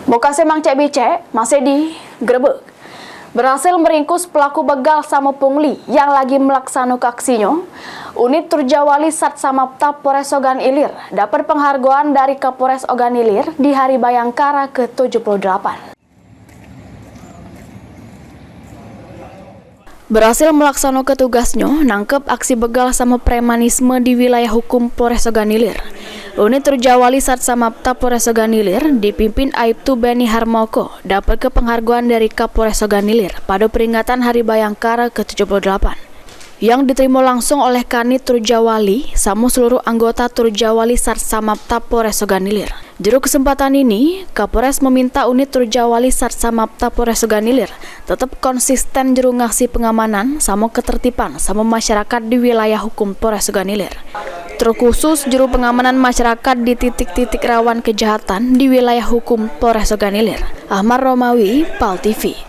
Bokase Mang Cek Bicek masih digerebek. Berhasil meringkus pelaku begal sama pungli yang lagi melaksanakan aksinya. Unit Turjawali Sat Samapta Polres Ogan Ilir dapat penghargaan dari Kapolres Ogan Ilir di Hari Bayangkara ke-78. Berhasil melaksanakan tugasnya nangkep aksi begal sama premanisme di wilayah hukum Polres Ogan Ilir. Unit Turjawali Sat Samapta Polres Ogan Ilir dipimpin Aibtu Beni Harmoko dapat ke penghargaan dari Kapolres Ogan Ilir pada peringatan Hari Bayangkara ke-78 yang diterima langsung oleh Kanit Turjawali sama seluruh anggota Turjawali Sat Samapta Polres Ogan Ilir. Juru kesempatan ini, Kapolres meminta unit Turjawali Sat Samapta Polres Ogan Ilir tetap konsisten juru ngaksi pengamanan sama ketertiban sama masyarakat di wilayah hukum Polres Ogan Ilir. Terkhusus juru pengamanan masyarakat di titik-titik rawan kejahatan di wilayah hukum Polres Ogan Ilir. Ahmad Romawi, PAL TV.